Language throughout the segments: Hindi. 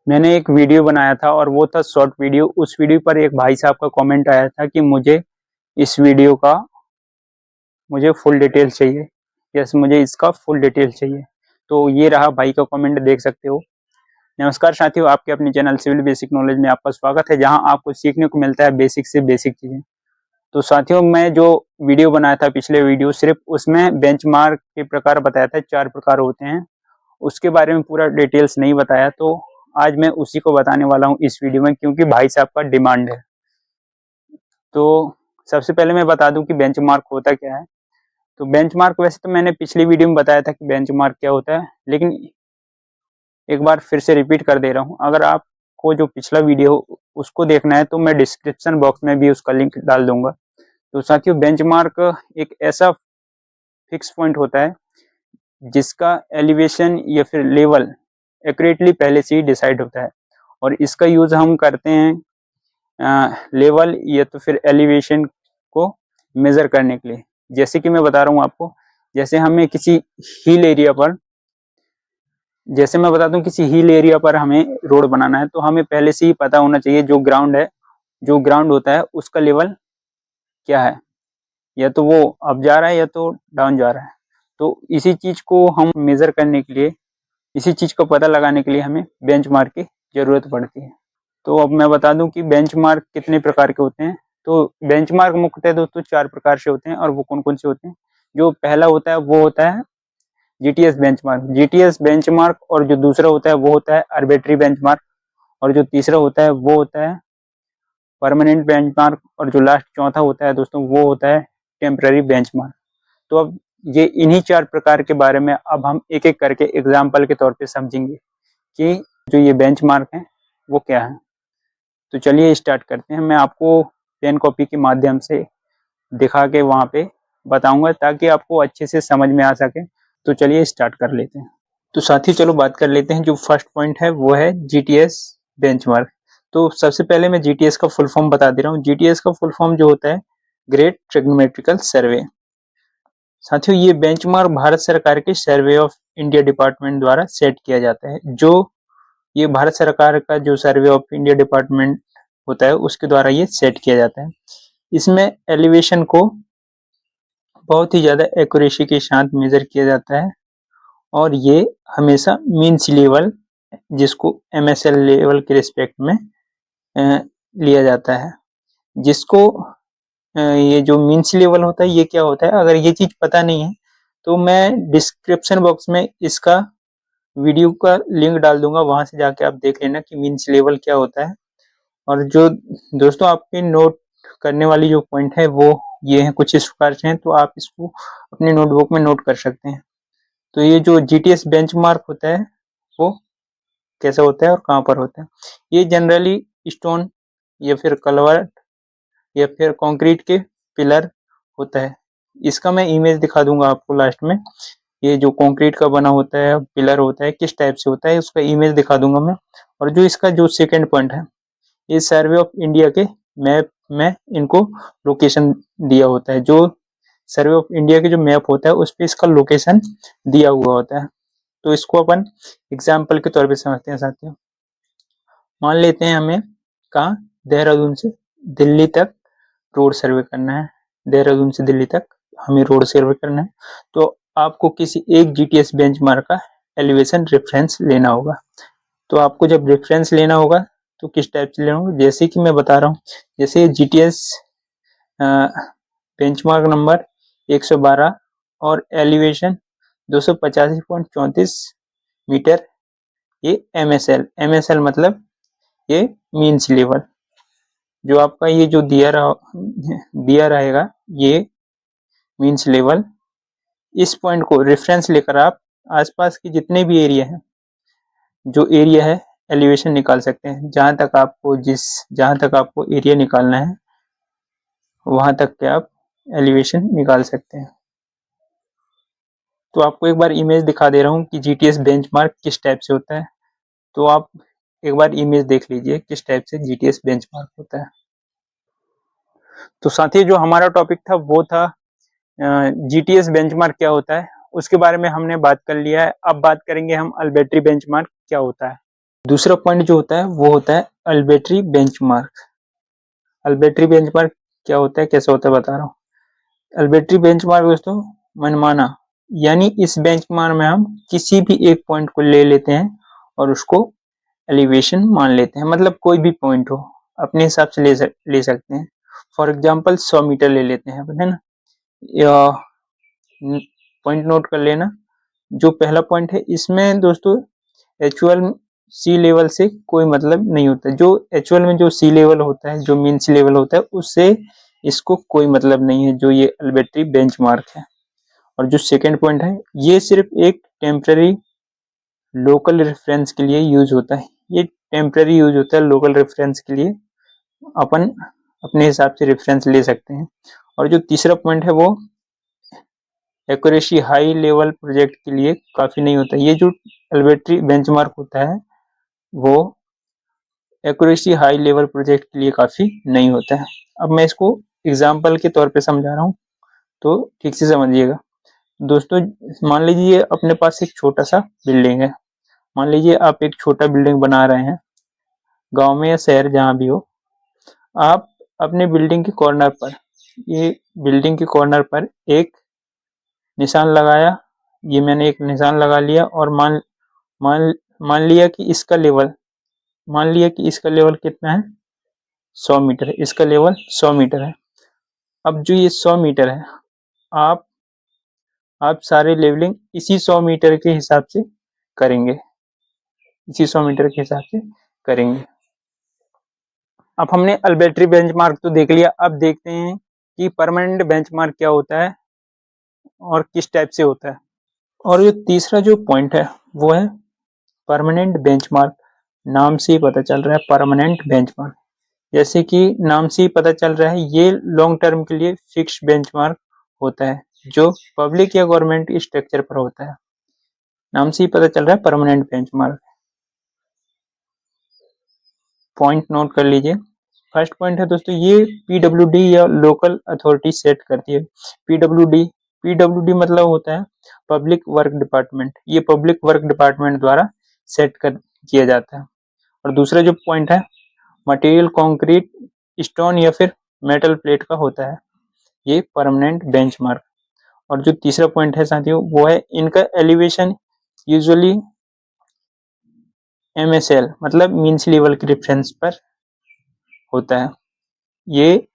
मैंने एक वीडियो बनाया था और वो था शॉर्ट वीडियो। उस वीडियो पर एक भाई साहब का कमेंट आया था कि मुझे इस वीडियो का मुझे फुल डिटेल चाहिए। यस, मुझे इसका फुल डिटेल चाहिए। तो ये रहा भाई का कमेंट, देख सकते हो। नमस्कार साथियों, आपके अपने चैनल सिविल बेसिक नॉलेज में आपका स्वागत है, जहां आपको सीखने को मिलता है बेसिक से बेसिक चीजें। तो साथियों, मैं जो वीडियो बनाया था पिछले वीडियो, सिर्फ उसमें बेंचमार्क के प्रकार बताया था, 4 प्रकार होते हैं। उसके बारे में पूरा डिटेल्स नहीं बताया, तो आज मैं उसी को बताने वाला हूं इस वीडियो में, क्योंकि भाई साहब का डिमांड है। तो सबसे पहले मैं बता दूं कि बेंचमार्क होता क्या है। तो बेंचमार्क, वैसे तो मैंने पिछली वीडियो में बताया था कि बेंचमार्क क्या होता है, लेकिन एक बार फिर से रिपीट कर दे रहा हूं। अगर आपको जो पिछला वीडियो उसको देखना है तो मैं डिस्क्रिप्शन बॉक्स में भी उसका लिंक डाल दूंगा। तो साथियों, बेंचमार्क एक ऐसा फिक्स पॉइंट होता है जिसका एलिवेशन या फिर लेवल एक्यूरेटली पहले से ही डिसाइड होता है, और इसका यूज हम करते हैं लेवल या तो फिर एलिवेशन को मेजर करने के लिए। जैसे कि मैं बता रहा हूँ आपको, जैसे हमें किसी हिल एरिया पर, जैसे मैं बता दूं किसी हिल एरिया पर हमें रोड बनाना है, तो हमें पहले से ही पता होना चाहिए जो ग्राउंड है, जो ग्राउंड होता है उसका लेवल क्या है, या तो वो अप जा रहा है या तो डाउन जा रहा है। तो इसी चीज को हम मेजर करने के लिए, इसी चीज को पता लगाने के लिए हमें बेंचमार्क की जरूरत पड़ती है। तो अब मैं बता दूं कि बेंचमार्क कितने प्रकार के होते हैं। तो बेंचमार्क मुख्यतः दोस्तों 4 प्रकार से होते हैं, और वो कौन कौन से होते हैं। जो पहला होता है वो होता है जीटीएस बेंचमार्क। जीटीएस बेंचमार्क, और जो दूसरा होता है वो होता है आर्बिट्री बेंचमार्क, और जो तीसरा होता है वो होता है परमानेंट बेंचमार्क, और जो लास्ट चौथा होता है दोस्तों वो होता है टेम्पररी बेंचमार्क। तो अब ये इन्हीं 4 प्रकार के बारे में अब हम एक एक करके एग्जाम्पल के तौर पे समझेंगे कि जो ये बेंचमार्क है वो क्या है। तो चलिए स्टार्ट करते हैं। मैं आपको पेन कॉपी के माध्यम से दिखा के वहाँ पे बताऊंगा, ताकि आपको अच्छे से समझ में आ सके। तो चलिए स्टार्ट कर लेते हैं। तो साथ ही चलो बात कर लेते हैं। जो फर्स्ट पॉइंट है वो है जीटीएस बेंचमार्क। तो सबसे पहले मैं जीटीएस का फुल फॉर्म बता दे रहा हूँ। जीटीएस का फुल फॉर्म जो होता है ग्रेट ट्रिग्नोमेट्रिकल सर्वे। साथियों, ये बेंचमार्क भारत सरकार के सर्वे ऑफ इंडिया डिपार्टमेंट द्वारा सेट किया जाता है। जो ये भारत सरकार का जो सर्वे ऑफ इंडिया डिपार्टमेंट होता है उसके द्वारा ये सेट किया जाता है। इसमें एलिवेशन को बहुत ही ज्यादा एक्यूरेसी के साथ मेजर किया जाता है, और ये हमेशा मीन सी लेवल, जिसको एमएसएल लेवल के रिस्पेक्ट में लिया जाता है। जिसको ये जो मीन सी लेवल होता है ये क्या होता है, अगर ये चीज पता नहीं है तो मैं डिस्क्रिप्शन बॉक्स में इसका वीडियो का लिंक डाल दूंगा, वहां से जाके आप देख लेना कि मीन सी लेवल क्या होता है। और जो दोस्तों आपके नोट करने वाली जो पॉइंट है वो ये है, कुछ इस प्रकार से हैं, तो आप इसको अपने नोटबुक में नोट कर सकते हैं। तो ये जो जीटीएस बेंचमार्क होता है वो कैसा होता है और कहाँ पर होता है। ये जनरली स्टोन या फिर कलवर्ट या फिर कंक्रीट के पिलर होता है। इसका मैं इमेज दिखा दूंगा आपको लास्ट में। ये जो कंक्रीट का बना होता है पिलर होता है किस टाइप से होता है उसका इमेज दिखा दूंगा मैं। और जो इसका जो सेकंड पॉइंट है, ये सर्वे ऑफ इंडिया के मैप में इनको लोकेशन दिया होता है। जो सर्वे ऑफ इंडिया के जो मैप होता है उस पर इसका लोकेशन दिया हुआ होता है। तो इसको अपन एग्जाम्पल के तौर पे समझते हैं साथियों। मान लेते हैं हमें कहाँ, देहरादून से दिल्ली तक रोड सर्वे करना है। देहरादून से दिल्ली तक हमें रोड सर्वे करना है। तो आपको किसी एक जीटीएस बेंचमार्क का एलिवेशन रेफरेंस लेना होगा। तो आपको जब रेफरेंस लेना होगा तो किस टाइप से लेना होगा, जैसे कि मैं बता रहा हूँ। जैसे जीटीएस बेंचमार्क नंबर 112 और एलिवेशन 285.34 मीटर, ये एमएसएल मतलब ये मीन सी लेवल। जो आपका ये जो दिया रहेगा ये मीन सी लेवल, इस पॉइंट को रेफरेंस लेकर आप आसपास के जितने भी एरिया है, जो एरिया है एलिवेशन निकाल सकते हैं। जहां तक आपको एरिया निकालना है वहां तक के आप एलिवेशन निकाल सकते हैं। तो आपको एक बार इमेज दिखा दे रहा हूँ कि जीटीएस बेंचमार्क किस टाइप से होता है। तो आप एक बार इमेज देख लीजिए किस टाइप से जीटीएस बेंचमार्क होता है। तो साथ ही जो हमारा टॉपिक था वो था जीटीएस बेंचमार्क क्या होता है, उसके बारे में हमने बात कर लिया है। अब बात करेंगे हम अल्बेट्री बेंचमार्क क्या होता है। दूसरा पॉइंट जो होता है वो होता है अल्बेट्री बेंचमार्क। अल्बेट्री बेंचमार्क क्या होता है, कैसे होता है, बता रहा हूँ। अल्बेट्री बेंचमार्क दोस्तों मनमाना, यानी इस बेंचमार्क में हम किसी भी एक पॉइंट को ले लेते हैं और उसको एलिवेशन मान लेते हैं, मतलब कोई भी पॉइंट हो अपने हिसाब से ले सकते हैं। फॉर एग्जांपल 100 मीटर ले लेते हैं, है ना। या पॉइंट नोट कर लेना। जो पहला पॉइंट है इसमें दोस्तों एक्चुअल सी लेवल से कोई मतलब नहीं होता। जो एक्चुअल में जो सी लेवल होता है, जो मीन सी लेवल होता है, उससे इसको कोई मतलब नहीं है, जो ये अल्बेट्री बेंचमार्क है। और जो सेकंड पॉइंट है, ये सिर्फ एक टेम्पररी लोकल रेफरेंस के लिए यूज होता है। ये टेम्पररी यूज होता है लोकल रेफरेंस के लिए, अपन अपने हिसाब से रेफरेंस ले सकते हैं। और जो तीसरा पॉइंट है वो एक्यूरेसी हाई लेवल प्रोजेक्ट के लिए काफी नहीं होता। ये जो अल्बेट्री बेंचमार्क होता है वो एक्यूरेसी हाई लेवल प्रोजेक्ट के लिए काफी नहीं होता है। अब मैं इसको एग्जाम्पल के तौर पे समझा रहा हूँ, तो ठीक से समझिएगा दोस्तों। मान लीजिए अपने पास एक छोटा सा बिल्डिंग है। मान लीजिए आप एक छोटा बिल्डिंग बना रहे हैं, गांव में या शहर जहाँ भी हो। आप अपने बिल्डिंग के कॉर्नर पर, ये बिल्डिंग के कॉर्नर पर एक निशान लगाया। ये मैंने एक निशान लगा लिया और मान मान मान लिया कि इसका लेवल कितना है, 100 मीटर है। इसका लेवल 100 मीटर है। अब जो ये 100 मीटर है, आप आप सारे लेवलिंग इसी 100 मीटर के हिसाब से करेंगे, इसी 100 मीटर के हिसाब से करेंगे। अब हमने अल्बेट्री बेंचमार्क तो देख लिया, अब देखते हैं कि परमानेंट बेंचमार्क क्या होता है और किस टाइप से होता है। और ये तीसरा जो पॉइंट है वो है परमानेंट बेंचमार्क। नाम से ही पता चल रहा है परमानेंट बेंचमार्क, जैसे कि नाम से ही पता चल रहा है ये लॉन्ग टर्म के लिए फिक्स बेंचमार्क होता है, जो पब्लिक या गवर्नमेंट स्ट्रक्चर पर होता है। नाम से ही पता चल रहा है परमानेंट बेंचमार्क। पॉइंट नोट कर लीजिए। फर्स्ट पॉइंट है दोस्तों, ये पीडब्ल्यूडी या लोकल अथॉरिटी सेट करती है। पीडब्ल्यूडी मतलब होता है पब्लिक वर्क डिपार्टमेंट। ये पब्लिक वर्क डिपार्टमेंट द्वारा सेट कर किया जाता है। और दूसरा जो पॉइंट है, मटेरियल कंक्रीट, स्टोन या फिर मेटल प्लेट का होता है ये परमानेंट बेंचमार्क। और जो तीसरा पॉइंट है साथियों वो है इनका एलिवेशन यूजुअली एमएसएल मतलब मीन्स लेवल के रेफरेंस पर होता है। ये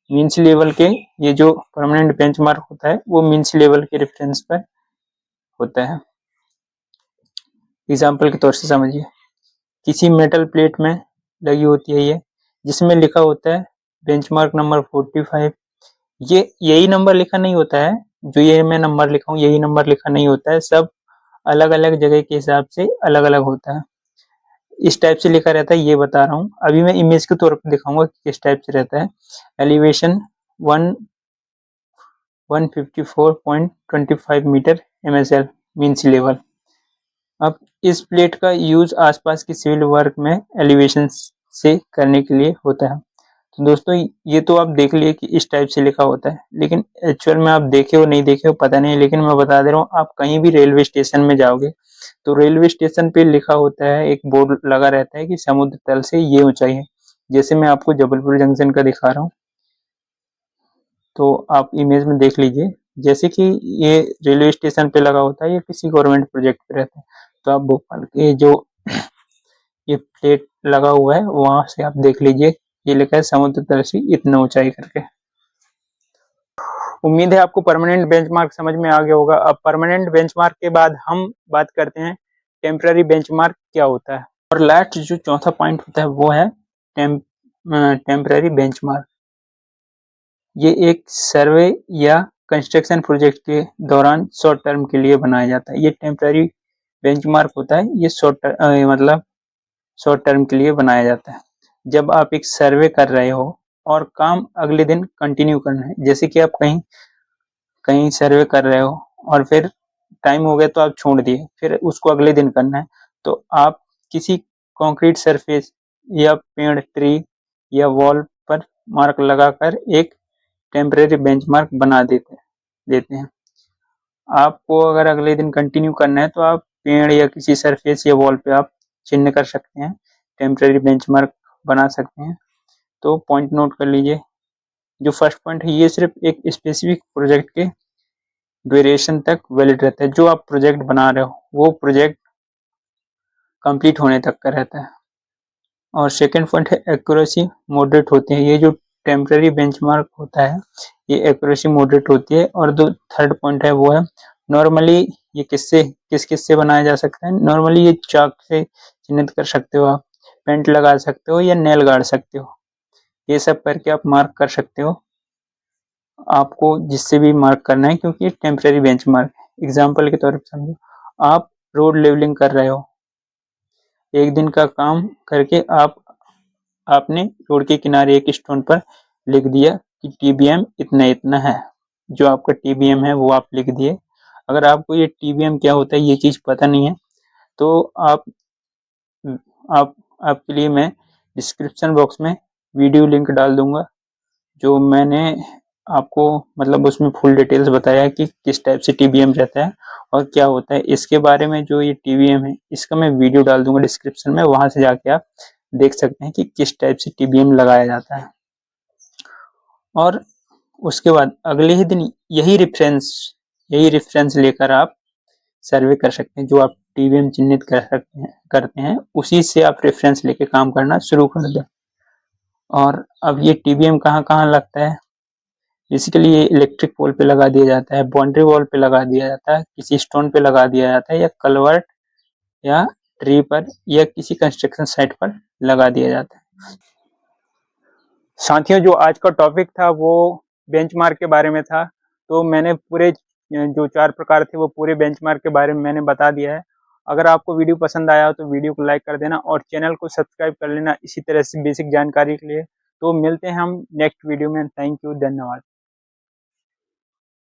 मीन्स लेवल के, ये जो परमानेंट बेंचमार्क होता है वो मीन्स लेवल के रेफरेंस पर होता है। एग्जाम्पल के तौर से समझिए, किसी मेटल प्लेट में लगी होती है ये, जिसमें लिखा होता है बेंचमार्क नंबर 45। ये यही नंबर लिखा नहीं होता है, जो ये मैं नंबर लिखा हूँ यही नंबर लिखा नहीं होता है, सब अलग अलग जगह के हिसाब से अलग अलग होता है। इस टाइप से लिखा रहता है, ये बता रहा हूँ। अभी मैं इमेज के तौर पर दिखाऊंगा कि किस टाइप से रहता है। एलिवेशन 154.25 मीटर MSL मीन सी लेवल। अब इस प्लेट का यूज आसपास की सिविल वर्क में एलिवेशन से करने के लिए होता है। तो दोस्तों ये तो आप देख लिए कि इस टाइप से लिखा होता है, लेकिन एक्चुअल में आप देखे हो नहीं देखे हो पता नहीं, लेकिन मैं बता दे रहा हूँ, आप कहीं भी रेलवे स्टेशन में जाओगे तो रेलवे स्टेशन पे लिखा होता है, एक बोर्ड लगा रहता है कि समुद्र तल से ये ऊंचाई है। जैसे मैं आपको जबलपुर जंक्शन का दिखा रहा हूँ, तो आप इमेज में देख लीजिए, जैसे कि ये रेलवे स्टेशन पे लगा होता है या किसी गवर्नमेंट प्रोजेक्ट पे रहता है। तो आप भोपाल के जो ये प्लेट लगा हुआ है वहां से आप देख लीजिए, ये लिखा है समुद्र तल से इतना ऊंचाई करके। उम्मीद है आपको परमानेंट बेंचमार्क समझ में आ गया होगा। अब परमानेंट बेंचमार्क के बाद हम बात करते हैं टेम्पररी बेंचमार्क क्या होता है। और लास्ट जो चौथा पॉइंट होता है वो है टेम्पररी बेंचमार्क। ये एक सर्वे या कंस्ट्रक्शन प्रोजेक्ट के दौरान शॉर्ट टर्म के लिए बनाया जाता है। ये टेम्पररी बेंचमार्क होता है, ये मतलब शॉर्ट टर्म के लिए बनाया जाता है। जब आप एक सर्वे कर रहे हो और काम अगले दिन कंटिन्यू करना है, जैसे कि आप कहीं कहीं सर्वे कर रहे हो और फिर टाइम हो गया तो आप छोड़ दिए, फिर उसको अगले दिन करना है, तो आप किसी कंक्रीट सरफेस या पेड़, ट्री या वॉल पर मार्क लगाकर एक टेम्परेरी बेंचमार्क बना देते हैं। आपको अगर अगले दिन कंटिन्यू करना है तो आप पेड़ या किसी सरफेस या वॉल पे आप चिन्ह कर सकते हैं, टेम्परेरी बेंचमार्क बना सकते हैं। तो पॉइंट नोट कर लीजिए। जो फर्स्ट पॉइंट है ये सिर्फ एक स्पेसिफिक प्रोजेक्ट के ड्यूरेशन तक वैलिड रहता है। जो आप प्रोजेक्ट बना रहे हो वो प्रोजेक्ट कंप्लीट होने तक का रहता है। और सेकंड पॉइंट है एक्यूरेसी मॉडरेट होती है। ये जो टेम्परेरी बेंचमार्क होता है ये एक्यूरेसी मॉडरेट होती है। और जो थर्ड पॉइंट है वो है नॉर्मली ये किस से बनाया जा सकता है। नॉर्मली ये चाक से चिन्हित कर सकते हो, आप पेंट लगा सकते हो या नेल गाड़ सकते हो। ये सब करके आप मार्क कर सकते हो, आपको जिससे भी मार्क करना है, क्योंकि ये टेम्परेरी बेंचमार्क है। एग्जाम्पल के तौर पर समझो, आप रोड लेवलिंग कर रहे हो, एक दिन का काम करके आपने रोड के किनारे एक स्टोन पर लिख दिया कि टीबीएम इतना इतना है। जो आपका टीबीएम है वो आप लिख दिए। अगर आपको ये टीबीएम क्या होता है ये चीज़ पता नहीं है तो आप आपके लिए मैं डिस्क्रिप्शन बॉक्स में वीडियो लिंक डाल दूंगा, जो मैंने आपको मतलब उसमें फुल डिटेल्स बताया कि किस टाइप से टीबीएम रहता है और क्या होता है। इसके बारे में जो ये टीबीएम है इसका मैं वीडियो डाल दूंगा डिस्क्रिप्शन में, वहां से जाके आप देख सकते हैं कि किस टाइप से टीबीएम लगाया जाता है। और उसके बाद अगले ही दिन यही रेफरेंस लेकर आप सर्वे कर सकते हैं। जो आप टीबीएम चिन्हित करते हैं उसी से आप रेफरेंस लेके काम करना शुरू कर दें। और अब ये टीबीएम कहाँ कहाँ लगता है, बेसिकली ये इलेक्ट्रिक पोल पे लगा दिया जाता है, बाउंड्री वॉल पे लगा दिया जाता है, किसी स्टोन पे लगा दिया जाता है, या कलवर्ट या ट्री पर या किसी कंस्ट्रक्शन साइट पर लगा दिया जाता है। साथियों, जो आज का टॉपिक था वो बेंचमार्क के बारे में था। तो मैंने पूरे जो 4 प्रकार थे वो पूरे बेंचमार्क के बारे में मैंने बता दिया है। अगर आपको वीडियो पसंद आया हो तो वीडियो को लाइक कर देना और चैनल को सब्सक्राइब कर लेना इसी तरह से बेसिक जानकारी के लिए। तो मिलते हैं हम नेक्स्ट वीडियो में। थैंक यू, धन्यवाद।